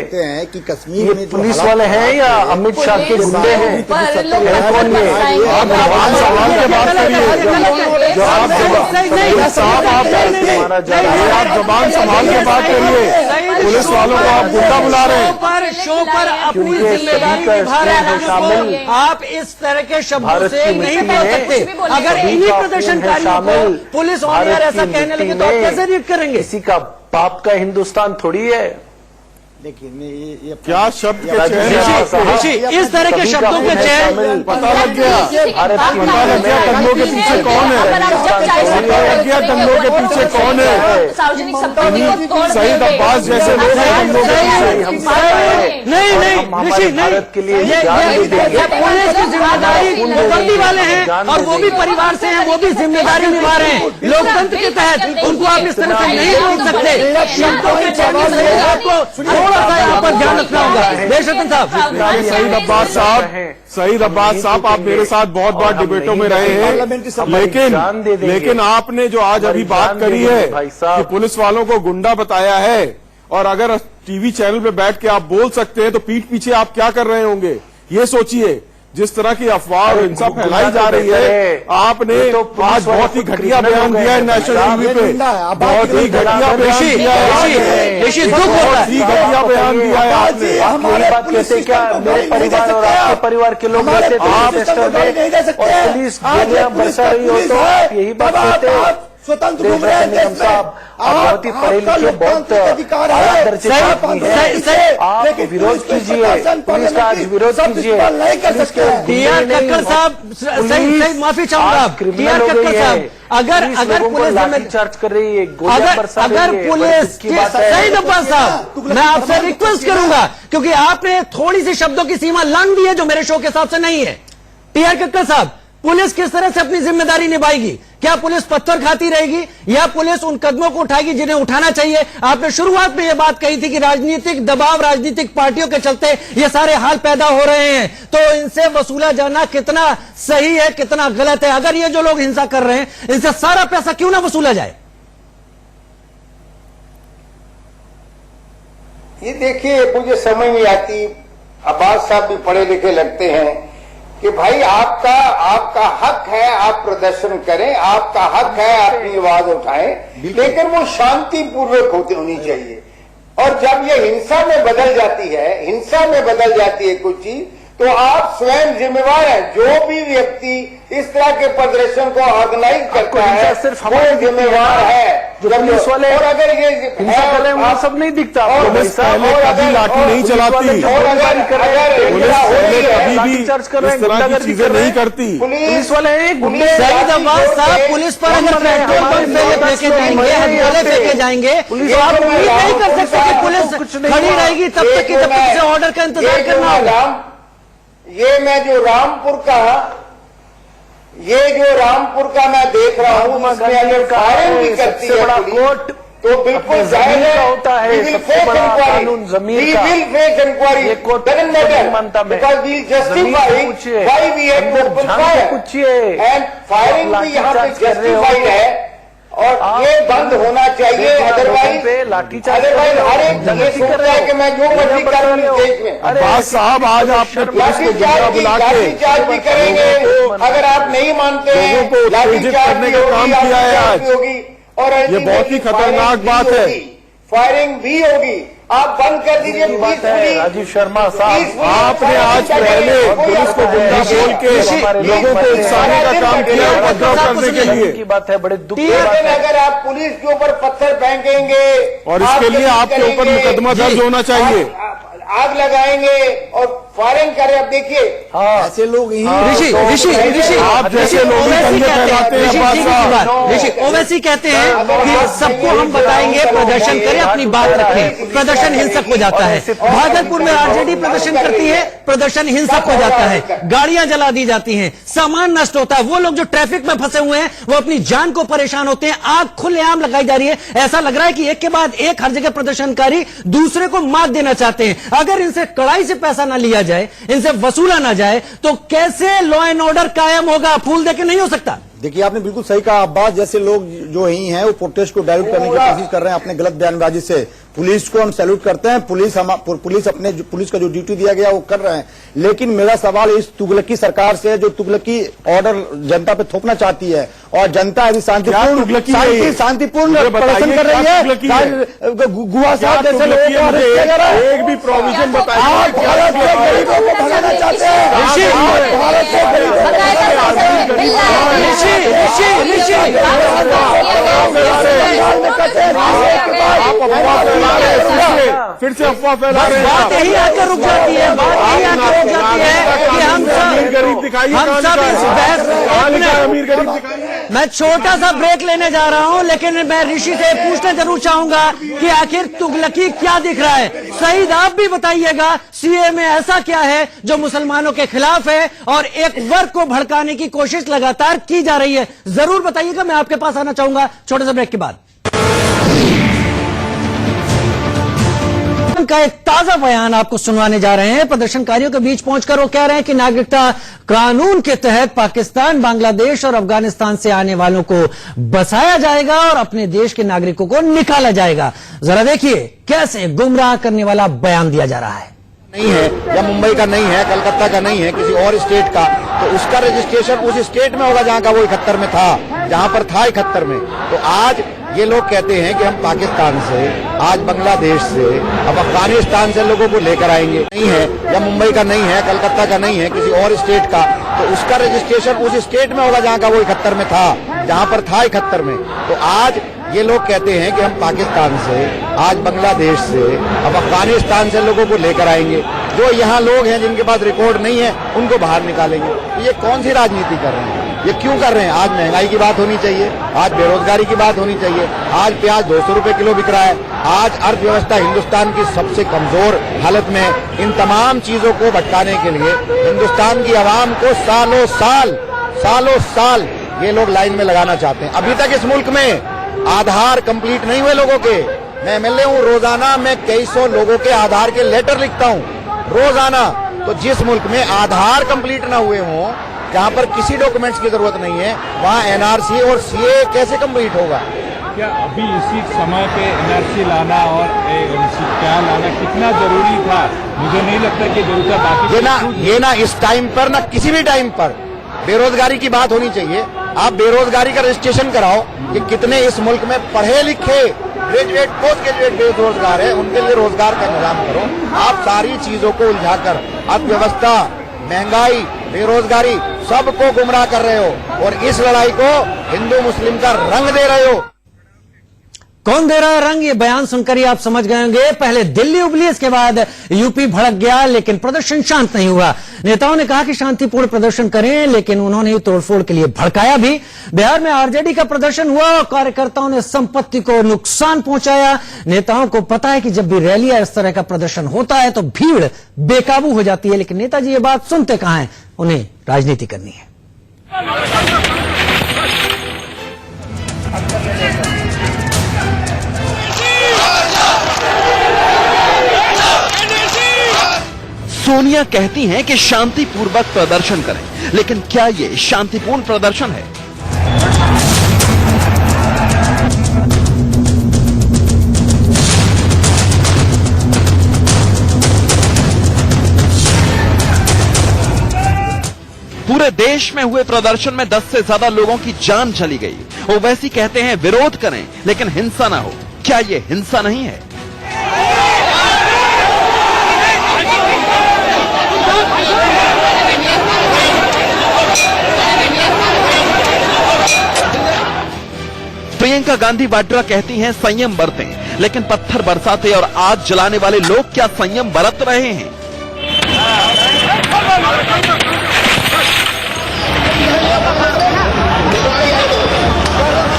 कि कश्मीर में पुलिस वाले हैं या अमित शाह के गुंडे हैं? कौन ये? आप जवान सवाल के बात करिए, जवाब साहब आप जवान सवाल के बात करिए। पुलिस वालों को आप गुंडा बुला रहे हैं। शो पर अपनी जिम्मेदारी निभा रहे हैं। आप इस तरह के शब्दों से नहीं बोल सकते। अगर इन्हीं प्रदर्शनकारियों को पुलिस और ऐसा कहने लगे तो आप कैसे रिएक्ट करेंगे? किसी का बाप का हिंदुस्तान थोड़ी है। देखिए क्या शब्द के ऋषि, इस तरह के शब्दों के चयन पता लग गया दंगों के पीछे कौन है, पता लग गया दंगों के पीछे कौन है। सार्वजनिक संपत्ति को तोड़ सईद अब्बास जैसे लोग दंगों के पीछे। नहीं ऋषि, नहीं, पुलिस की जिम्मेदारी पाबंदी वाले हैं और वो भी परिवार से हैं, वो भी जिम्मेदारी निभा रहे हैं लोकतंत्र के तहत। उनको आप इस तरह से नहीं बोल सकते। शब्दों के चयन में आपको थोड़ा सा यहाँ पर ध्यान रखना होगा। देशरतन साहब, सईद अब्बास साहब, आप मेरे साथ बहुत बार डिबेटों में रहे हैं, लेकिन आपने जो आज अभी बात करी है कि पुलिस वालों को गुंडा बताया है, और अगर टीवी चैनल पे बैठ के आप बोल सकते हैं तो पीठ पीछे आप क्या कर रहे होंगे, ये सोचिए। जिस तरह की अफवाह और हिंसा फैलाई जा रही है, आपने आज बहुत ही घटिया बयान दिया है नेशनल टीवी पे, बहुत ही घटिया बयान दिया है। ऋषि, दुख होता है, घटिया बयान दिया है आपने। यही बात कहते क्या मेरे परिवार और आपके परिवार के लोग रहते थे और पुलिस गोलियां बरसा रही हो तो आप यही बात कहते? स्वतंत्र घूम रहे हैं देश में। आप बहुत ही पढ़े लिखे, बहुत आला दर्जे के आदमी हैं। आप विरोध कीजिए, पुलिस का आज विरोध कीजिए। टीआर कक्कड़ साहब, सही माफी चाहूंगा। टीआर कक्कड़ साहब, अगर पुलिस लाठीचार्ज कर रही है, अगर पुलिस, सही अब्बास साहब, मैं आपसे रिक्वेस्ट करूंगा, क्योंकि आपने थोड़ी सी शब्दों की सीमा लांघ दी है जो मेरे शो के हिसाब से नहीं है। टीआर कक्कड़ साहब, पुलिस किस तरह से अपनी जिम्मेदारी निभाएगी? क्या पुलिस पत्थर खाती रहेगी या पुलिस उन कदमों को उठाएगी जिन्हें उठाना चाहिए? आपने शुरुआत में यह बात कही थी कि राजनीतिक दबाव, राजनीतिक पार्टियों के चलते ये सारे हाल पैदा हो रहे हैं, तो इनसे वसूला जाना कितना सही है, कितना गलत है? अगर ये जो लोग हिंसा कर रहे हैं, इनसे सारा पैसा क्यों ना वसूला जाए? ये देखिए, मुझे समझ नहीं आती। अब्बास साहब भी पढ़े लिखे लगते हैं कि भाई आपका हक है, आप प्रदर्शन करें, आपका हक है अपनी आवाज उठाएं, लेकिन वो शांतिपूर्वक होनी चाहिए। और जब ये हिंसा में बदल जाती है कुछ चीज, तो आप स्वयं जिम्मेवार हैं। जो भी व्यक्ति इस तरह के प्रदर्शन को ऑर्गेनाइज करता है, सिर्फ वो जिम्मेवार है। जो पुलिस वाले और अगर ये हिंसा कर रहे हैं, वो सब नहीं दिखता। पुलिस पहले कभी लाठी नहीं चलाती, और अगर पुलिस पहले कभी भी इस तरह की चीजें नहीं करती। पुलिस वाले सईद अब्बास साहब, पुलिस पर अगर पेट्रोल बम फेंके जाएंगे, हथियार फेंके जाएंगे, तो आप उम्मीद नहीं कर सकते कि पुलिस खड़ी रहेगी तब तक कि जब तक से ऑर्डर का इंतजार करना होगा। ये मैं जो रामपुर का मैं देख रहा हूँ, इसमें अगर फायरिंग भी करती है पुलिस, तो बिल्कुल जाहिर होता है सबसे बड़ा कानून जमीन का। Inquiry because we justify why we have to open fire, and firing भी यहाँ पे जस्टिफाइड है और ये बंद होना चाहिए। अदरवाइज हर एक ये सोचता है कि मैं जो मर्जी करूँ देश में। अब्बास साहब, आज आपने पुलिस को गुंडा बुला के लाठीचार्ज भी करेंगे, अगर आप नहीं मानते हैं, लोगों को उत्तेजित करने का काम किया है आज। होगी और ये बहुत ही खतरनाक बात है। फायरिंग भी होगी, आप बंद कर दीजिए। राजीव शर्मा साहब, आपने आज पहले पुलिस को गुंडा बोल के लोगों को उकसाने का काम किया, उपद्रव करने के लिए की बात है। बड़े दुख की बात लेकिन है। अगर आप पुलिस के ऊपर पत्थर फेंकेंगे और इसके लिए आपके ऊपर मुकदमा दर्ज होना चाहिए। आग लगाएंगे और फायरिंग करें। अब देखिए, ऐसे लोग ऋषि आप जैसे लोग ही दंगे फैलाते हैं अब्बास साहब। ऋषि ओवैसी कहते हैं कि सबको हम बताएंगे, प्रदर्शन करें, अपनी बात रखें, प्रदर्शन हिंसक हो जाता है। भागलपुर में आरजेडी प्रदर्शन करती है, प्रदर्शन हिंसक हो जाता है, गाड़ियां जला दी जाती हैं, सामान नष्ट होता है। वो लोग जो ट्रैफिक में फंसे हुए हैं, वो अपनी जान को परेशान होते हैं। आग खुलेआम लगाई जा रही है। ऐसा लग रहा है कि एक के बाद एक हर जगह प्रदर्शनकारी दूसरे को मात देना चाहते हैं। अगर इनसे कड़ाई से पैसा ना लिया जाए, इनसे वसूला ना जाए, तो कैसे लॉ एंड ऑर्डर कायम होगा? फूल देके नहीं हो सकता। देखिए, आपने बिल्कुल सही कहा। अब्बास जैसे लोग जो ही हैं, वो प्रोटेस्ट को डाइल्यूट करने की कोशिश कर रहे हैं अपने गलत बयानबाजी से। पुलिस को हम सैल्यूट करते हैं, पुलिस का जो ड्यूटी दिया गया वो कर रहे हैं। लेकिन मेरा सवाल इस तुगलकी सरकार से, जो तुगलकी ऑर्डर जनता पे थोपना चाहती है, और जनता यदि शांतिपूर्ण प्रदर्शन कर रही है, गुआ साहब जैसे लोगों को अरेस्ट किया जा रहा है। एक भी प्रोविजन बताइए। आप भारत से गरीबों को भगाना चाहते हैं, भारत से गरीबों को भगाना चाहते हैं। फिर से अफवाह फैला रहे हैं। बात यही आकर रुक जाती है, कि हम अमीर गरीब दिखाइए, सब इस बहस। अमीर गरीब दिखाइए। मैं छोटा सा ब्रेक लेने जा रहा हूं, लेकिन मैं ऋषि से पूछना जरूर चाहूंगा कि आखिर तुगलकी क्या दिख रहा है। सईद, आप भी बताइएगा, सीए में ऐसा क्या है जो मुसलमानों के खिलाफ है और एक वर्ग को भड़काने की कोशिश लगातार की जा रही है? जरूर बताइएगा, मैं आपके पास आना चाहूंगा छोटे से ब्रेक के बाद। का एक ताजा बयान आपको सुनवाने जा रहे हैं। प्रदर्शनकारियों के बीच पहुंचकर वो कह रहे हैं कि नागरिकता कानून के तहत पाकिस्तान, बांग्लादेश और अफगानिस्तान से आने वालों को बसाया जाएगा और अपने देश के नागरिकों को निकाला जाएगा। जरा देखिए कैसे गुमराह करने वाला बयान दिया जा रहा है। नहीं है, या मुंबई का नहीं है, कलकत्ता का नहीं है, किसी और स्टेट का, तो उसका रजिस्ट्रेशन उस स्टेट में होगा जहां का वो 71 में था, जहां पर था 71 में। तो आज ये लोग कहते हैं कि हम पाकिस्तान से, आज बांग्लादेश से, अब अफगानिस्तान से लोगों को लेकर आएंगे। नहीं है, या मुंबई का नहीं है, कलकत्ता का नहीं है, किसी और स्टेट का, तो उसका रजिस्ट्रेशन उस स्टेट में होगा जहां का वो 71 में था, जहां पर था 71 में। तो आज ये लोग कहते हैं कि हम पाकिस्तान से, आज बांग्लादेश से, अब अफगानिस्तान से लोगों को लेकर आएंगे। जो यहाँ लोग हैं जिनके पास रिकॉर्ड नहीं है, उनको बाहर निकालेंगे। तो ये कौन सी राजनीति कर रहे हैं? ये क्यों कर रहे हैं? आज महंगाई की बात होनी चाहिए, आज बेरोजगारी की बात होनी चाहिए, आज प्याज 200 रुपए किलो बिक रहा है, आज अर्थव्यवस्था हिंदुस्तान की सबसे कमजोर हालत में। इन तमाम चीजों को भटकाने के लिए हिंदुस्तान की आवाम को सालों साल सालों साल ये लोग लाइन में लगाना चाहते हैं। अभी तक इस मुल्क में आधार कंप्लीट नहीं हुए लोगों के। मैं एमएलए हूं, रोजाना मैं कई सौ लोगों के आधार के लेटर लिखता हूं रोजाना। तो जिस मुल्क में आधार कंप्लीट ना हुए हों, जहां पर किसी डॉक्यूमेंट्स की जरूरत नहीं है, वहां एनआरसी और सीए कैसे कंप्लीट होगा? क्या अभी इसी समय पे एनआरसी लाना और क्या लाना कितना जरूरी था? मुझे नहीं लगता कि जरूरत है। बाकी ये ना इस टाइम पर ना किसी भी टाइम पर बेरोजगारी की बात होनी चाहिए। आप बेरोजगारी का रजिस्ट्रेशन कराओ कि कितने इस मुल्क में पढ़े लिखे ग्रेजुएट पोस्ट ग्रेजुएट बेरोजगार है, उनके लिए रोजगार का इंतजाम करो। आप सारी चीजों को उलझाकर अर्थव्यवस्था, महंगाई, बेरोजगारी सबको गुमराह कर रहे हो और इस लड़ाई को हिंदू मुस्लिम का रंग दे रहे हो। कौन दे रहा है रंग? ये बयान सुनकर ही आप समझ गए होंगे। पहले दिल्ली उबली, इसके बाद यूपी भड़क गया, लेकिन प्रदर्शन शांत नहीं हुआ। नेताओं ने कहा कि शांतिपूर्ण प्रदर्शन करें, लेकिन उन्होंने तोड़फोड़ के लिए भड़काया भी। बिहार में आरजेडी का प्रदर्शन हुआ और कार्यकर्ताओं ने संपत्ति को नुकसान पहुंचाया। नेताओं को पता है कि जब भी रैली या इस तरह का प्रदर्शन होता है तो भीड़ बेकाबू हो जाती है, लेकिन नेताजी ये बात सुनते कहां हैं? उन्हें राजनीति करनी है। सोनिया कहती हैं कि शांतिपूर्वक प्रदर्शन करें, लेकिन क्या ये शांतिपूर्ण प्रदर्शन है? पूरे देश में हुए प्रदर्शन में 10 से ज्यादा लोगों की जान चली गई। ओवैसी कहते हैं विरोध करें लेकिन हिंसा ना हो। क्या ये हिंसा नहीं है? प्रियंका गांधी वाड्रा कहती हैं संयम बरतें, लेकिन पत्थर बरसाते और आग जलाने वाले लोग क्या संयम बरत रहे हैं?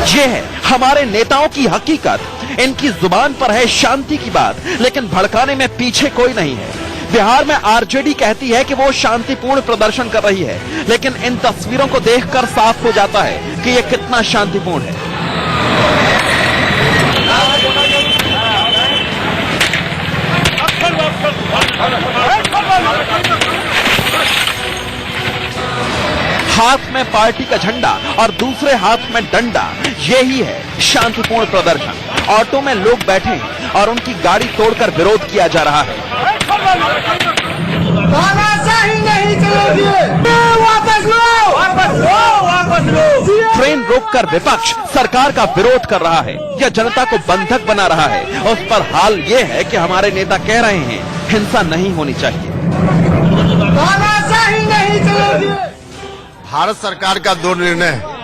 यह है हमारे नेताओं की हकीकत। इनकी जुबान पर है शांति की बात, लेकिन भड़काने में पीछे कोई नहीं है। बिहार में आरजेडी कहती है कि वो शांतिपूर्ण प्रदर्शन कर रही है, लेकिन इन तस्वीरों को देखकर साफ हो जाता है कि यह कितना शांतिपूर्ण है। हाथ में पार्टी का झंडा और दूसरे हाथ में डंडा, यही है शांतिपूर्ण प्रदर्शन। ऑटो में लोग बैठे हैं और उनकी गाड़ी तोड़कर विरोध किया जा रहा है। नहीं वापस लो, वापस लो, वापस लो। ट्रेन रोककर विपक्ष सरकार का विरोध कर रहा है या जनता को बंधक बना रहा है। उस पर हाल ये है कि हमारे नेता कह रहे हैं हिंसा नहीं होनी चाहिए। भारत सरकार का दो निर्णय है।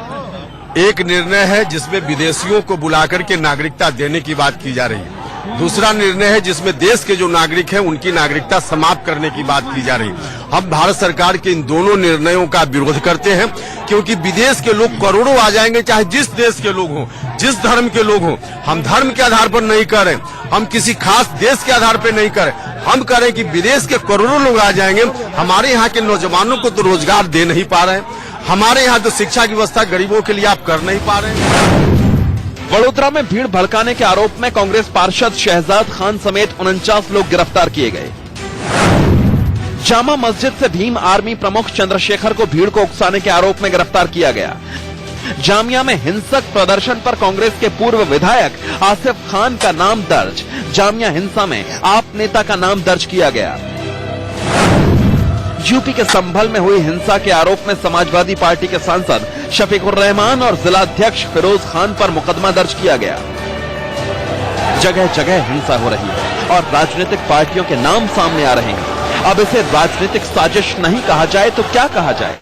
एक निर्णय है जिसमें विदेशियों को बुलाकर के नागरिकता देने की बात की जा रही है। दूसरा निर्णय है जिसमें देश के जो नागरिक हैं उनकी नागरिकता समाप्त करने की बात की जा रही है। हम भारत सरकार के इन दोनों निर्णयों का विरोध करते हैं, क्योंकि विदेश के लोग करोड़ों आ जाएंगे, चाहे जिस देश के लोग हों, जिस धर्म के लोग हों। हम धर्म के आधार पर नहीं कर रहे, हम किसी खास देश के आधार पर नहीं कर रहे। हम कह रहे हैं कि विदेश के करोड़ों लोग आ जाएंगे, हमारे यहाँ के नौजवानों को तो रोजगार दे नहीं पा रहे हैं, हमारे यहाँ तो शिक्षा की व्यवस्था गरीबों के लिए आप कर नहीं पा रहे हैं। वडोदरा में भीड़ भड़काने के आरोप में कांग्रेस पार्षद शहजाद खान समेत 49 लोग गिरफ्तार किए गए। जामा मस्जिद से भीम आर्मी प्रमुख चंद्रशेखर को भीड़ को उकसाने के आरोप में गिरफ्तार किया गया। जामिया में हिंसक प्रदर्शन पर कांग्रेस के पूर्व विधायक आसिफ खान का नाम दर्ज। जामिया हिंसा में आप नेता का नाम दर्ज किया गया। यूपी के संभल में हुई हिंसा के आरोप में समाजवादी पार्टी के सांसद शफीकुर रहमान और जिलाध्यक्ष फिरोज खान पर मुकदमा दर्ज किया गया। जगह जगह हिंसा हो रही है और राजनीतिक पार्टियों के नाम सामने आ रहे हैं। अब इसे राजनीतिक साजिश नहीं कहा जाए तो क्या कहा जाए?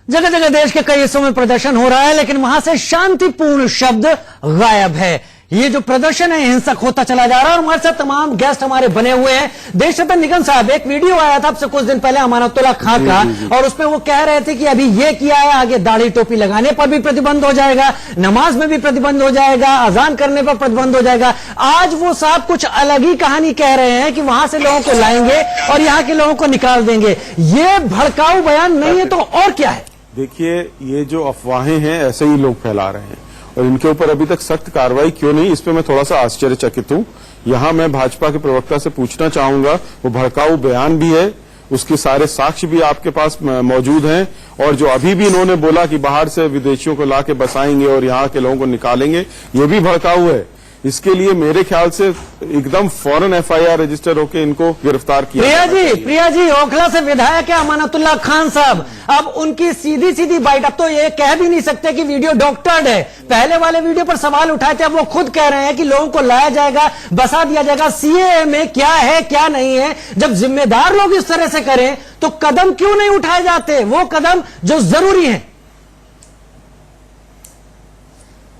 जगह जगह देश के कई हिस्सों में प्रदर्शन हो रहा है, लेकिन वहां से शांतिपूर्ण शब्द गायब है। ये जो प्रदर्शन है हिंसक होता चला जा रहा है। और हमारे साथ तमाम गेस्ट हमारे बने हुए हैं। देश रत्न निगम साहब, एक वीडियो आया था आपसे कुछ दिन पहले अमानतुल्लाह खान का, और उसमें वो कह रहे थे कि अभी ये किया है, आगे दाढ़ी टोपी लगाने पर भी प्रतिबंध हो जाएगा, नमाज में भी प्रतिबंध हो जाएगा, अजान करने पर प्रतिबंध हो जाएगा। आज वो साहब कुछ अलग ही कहानी कह रहे हैं कि वहां से लोगों को लाएंगे और यहाँ के लोगों को निकाल देंगे। ये भड़काऊ बयान नहीं है तो और क्या है? देखिए, ये जो अफवाहें हैं ऐसे ही लोग फैला रहे हैं और इनके ऊपर अभी तक सख्त कार्रवाई क्यों नहीं, इस पे मैं थोड़ा सा आश्चर्यचकित हूं। यहां मैं भाजपा के प्रवक्ता से पूछना चाहूंगा, वो भड़काऊ बयान भी है, उसके सारे साक्ष्य भी आपके पास मौजूद हैं, और जो अभी भी इन्होंने बोला कि बाहर से विदेशियों को लाके बसाएंगे और यहाँ के लोगों को निकालेंगे, ये भी भड़काऊ है। इसके लिए मेरे ख्याल से एकदम फौरन एफआईआर रजिस्टर होकर इनको गिरफ्तार किया। प्रिया जी ओखला से विधायक है अमानतुल्लाह खान साहब, अब उनकी सीधी सीधी बाइट, अब तो ये कह भी नहीं सकते कि वीडियो डॉक्टर्ड है। पहले वाले वीडियो पर सवाल उठाए थे, अब वो खुद कह रहे हैं कि लोगों को लाया जाएगा, बसा दिया जाएगा। सीएए में क्या है क्या नहीं है, जब जिम्मेदार लोग इस तरह से करें तो कदम क्यों नहीं उठाए जाते, वो कदम जो जरूरी है।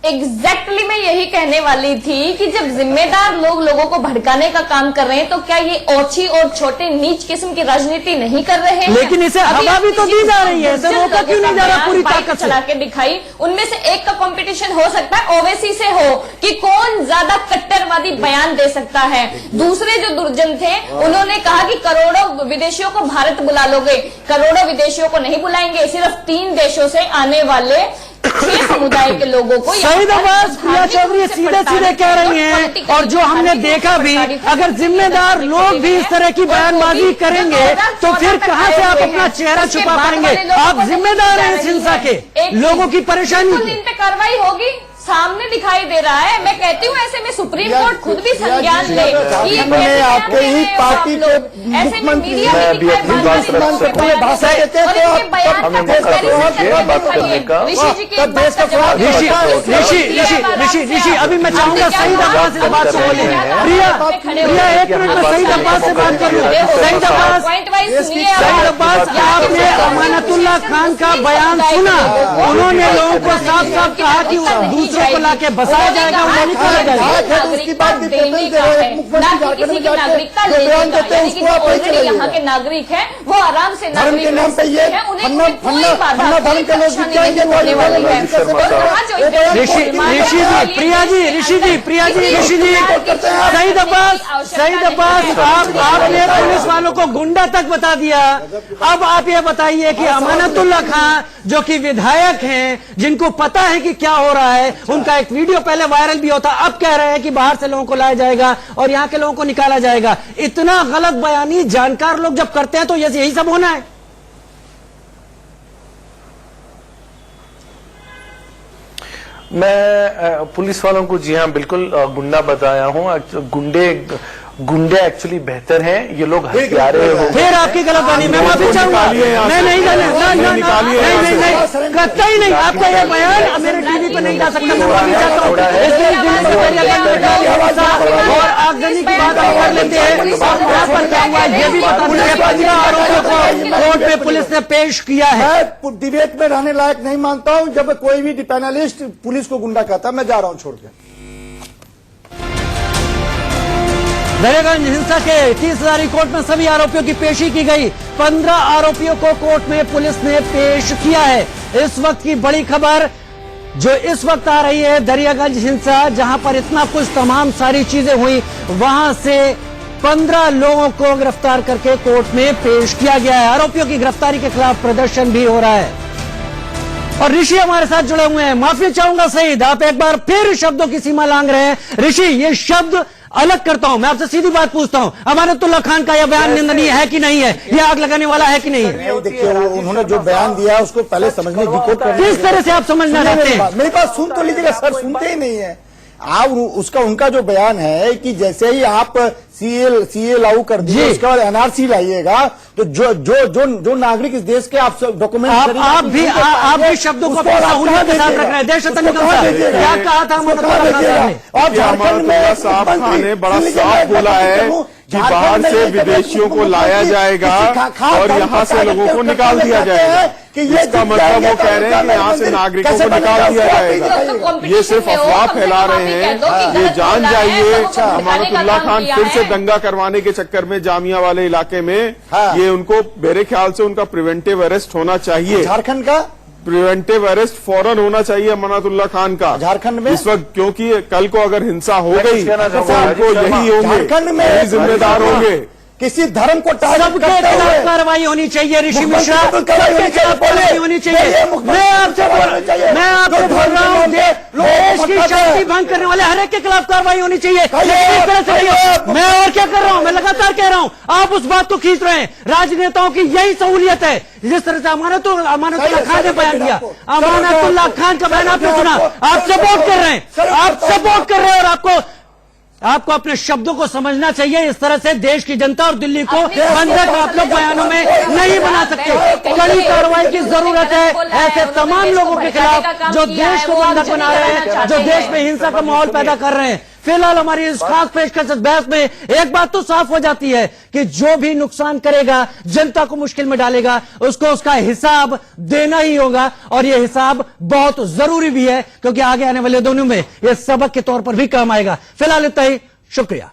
एग्जैक्टली मैं यही कहने वाली थी कि जब जिम्मेदार लोग लोगों को भड़काने का काम कर रहे हैं तो क्या ये ओछी और छोटे नीच किस्म की राजनीति नहीं कर रहे हैं? लेकिन इसे हवा भी तो दी जा रही है, इसे रोका क्यों नहीं जा रहा पूरी ताकत से? चला के दिखाई, उनमें से एक का कंपटीशन हो सकता है ओवैसी से हो कि कौन ज्यादा कट्टरवादी बयान दे सकता है। दूसरे जो दुर्जन थे उन्होंने कहा कि करोड़ों विदेशियों को भारत बुला लोगे, करोड़ों विदेशियों को नहीं बुलाएंगे, सिर्फ 3 देशों से आने वाले 6 समुदाय के लोगों को। सईद अब्बास प्रिया चौधरी सीधे सीधे कह रही हैं, और जो हमने देखा भी, अगर जिम्मेदार लोग भी इस तरह की बयानबाजी करेंगे तो फिर कहां से आप अपना चेहरा छुपा पाएंगे? आप जिम्मेदार हैं इस हिंसा के, लोगों की परेशानी की। इन पे कार्रवाई होगी, सामने दिखाई दे रहा है। मैं कहती हूँ ऐसे में सुप्रीम कोर्ट खुद भी संज्ञान ले कि ये आपके ही पार्टी के ऐसे में मीडिया में ऋषि अभी मैं चाहूंगा सईद अब्बास इस बात को बोले। प्रिया 1 मिनट में सईद अब्बास से बात कर लूं। सईद अब्बास आपने अमानतुल्लाह खान का बयान सुना, उन्होंने लोगों को साफ साफ कहा कि दूसरों को लाके बसाया जाएगा, उन्हें निकाला जाएगा। उसकी बात देने का है, ना कि किसी की नागरिकता लेने का। यानी कि जो ऑलरेडी यहाँ के नागरिक हैं वो आराम से नागरिक है, उन्हें कोई बाधा नहीं होने वाली है। ऋषि जी, प्रिया जी, सईद अब्बास आपने पुलिस वालों को गुंडा तक बता दिया। अब आप ये बताइए कि अमानतुल्लाह खान जो कि विधायक हैं, जिनको पता है कि क्या हो रहा है, उनका एक वीडियो पहले वायरल भी होता, अब कह रहे हैं कि बाहर से लोगों को लाया जाएगा और यहाँ के लोगों को निकाला जाएगा। इतना गलत बयानी जानकार लोग जब करते हैं तो यही सब होना है। मैं पुलिस वालों को जी हाँ बिल्कुल गुंडा बताया हूँ। गुंडे एक्चुअली बेहतर हैं, ये लोग हथियारे हो। फिर आपकी गलत बानी, मैं माफी चाहूंगा। नहीं, कतई नहीं, आपका ये बयान मेरे टीवी पर नहीं जा सकता, मैं माफी चाहता हूँ। और आगजनी की बात आप कर लेते हैं, यहाँ पर क्या हुआ ये भी बता दीजिए। 15 आरोपियों को कोर्ट में पुलिस ने पेश किया है। मैं डिबेट में रहने लायक नहीं मानता हूं, जब कोई भी पैनलिस्ट पुलिस को गुंडा कहता, मैं जा रहा हूं छोड़ के। दरियागंज हिंसा के 30,000 कोर्ट में सभी आरोपियों की पेशी की गई। 15 आरोपियों को कोर्ट में पुलिस ने पेश किया है। इस वक्त की बड़ी खबर जो इस वक्त आ रही है, दरियागंज हिंसा जहां पर इतना कुछ तमाम सारी चीजें हुई, वहां से 15 लोगों को गिरफ्तार करके कोर्ट में पेश किया गया है। आरोपियों की गिरफ्तारी के खिलाफ प्रदर्शन भी हो रहा है और ऋषि हमारे साथ जुड़े हुए हैं। माफी चाहूंगा सईद, आप एक बार फिर शब्दों की सीमा लांघ रहे हैं। ऋषि, ये शब्द अलग करता हूं, मैं आपसे सीधी बात पूछता हूं, अमानतुल्लाह खान का यह बयान निंदनीय है कि नहीं है, ये आग लगाने वाला है कि नहीं है? देखिए, उन्होंने जो बयान दिया उसको पहले समझने की कोशिश करनी। किस तरह से आप समझना चाहते हैं? मेरी बात सुन तो लीजिएगा सर, सुनते ही नहीं है आप। उनका जो बयान है कि जैसे ही आप सीए लागू कर दिए, उसके बाद एनआरसी लाइएगा, तो जो नागरिक इस देश के आप डॉक्यूमेंट आप भी शब्दों को सहूलियत के साथ रख रहे हैं। देश क्या कहा था और झारखंड में साहब ने बड़ा साफ बोला है कि बाहर से विदेशियों को लाया जाएगा और यहाँ से लोगों को निकाल दिया जाएगा। इसका मतलब वो कह रहे हैं कि यहाँ से नागरिकों को निकाल दिया जाएगा। ये सिर्फ अफवाह फैला रहे हैं। ये जान जाइए, अमानतुल्लाह खान फिर से दंगा करवाने के चक्कर में जामिया वाले इलाके में, ये उनको मेरे ख्याल से उनका प्रिवेंटिव अरेस्ट होना चाहिए। झारखंड का प्रिवेंटिव अरेस्ट फौरन होना चाहिए अमानतुल्लाह खान का झारखंड में इस वक्त, क्योंकि कल को अगर हिंसा हो गई तो उनको यही होंगे, झारखंड में यही जिम्मेदार होंगे। किसी धर्म को टारगेट सबके करते खिलाफ हुए कार्रवाई होनी चाहिए। ऋषि मुख्यमंत्री मिश्रा, को कार्रवाई सबके खिलाफ कार्रवाई होनी चाहिए। मैं आपसे बोल रहा हूँ देश की शांति भंग करने वाले हर एक के खिलाफ कार्रवाई होनी चाहिए। इस तरह से नहीं। मैं और क्या कर रहा हूँ, मैं लगातार कह रहा हूँ, आप उस बात को खींच रहे हैं। राजनेताओं की यही सहूलियत है। जिस तरह से अमानतुल्लाह खान ने बयान दिया, अमानतुल्लाह खान का बयान आपने सुना, आप सपोर्ट कर रहे हैं, आप सपोर्ट कर रहे हैं। और आपको अपने शब्दों को समझना चाहिए। इस तरह से देश की जनता और दिल्ली को बंधक आप लोग बयानों में नहीं बना सकते। कड़ी कार्रवाई की जरूरत है ऐसे तमाम लोगों के खिलाफ जो देश को बंधक बना रहे हैं, जो देश में हिंसा का माहौल पैदा कर रहे हैं। फिलहाल हमारी इस खास पेशकश बहस में एक बात तो साफ हो जाती है कि जो भी नुकसान करेगा, जनता को मुश्किल में डालेगा, उसको उसका हिसाब देना ही होगा। और यह हिसाब बहुत जरूरी भी है, क्योंकि आगे आने वाले दिनों में यह सबक के तौर पर भी काम आएगा। फिलहाल इतना ही, शुक्रिया।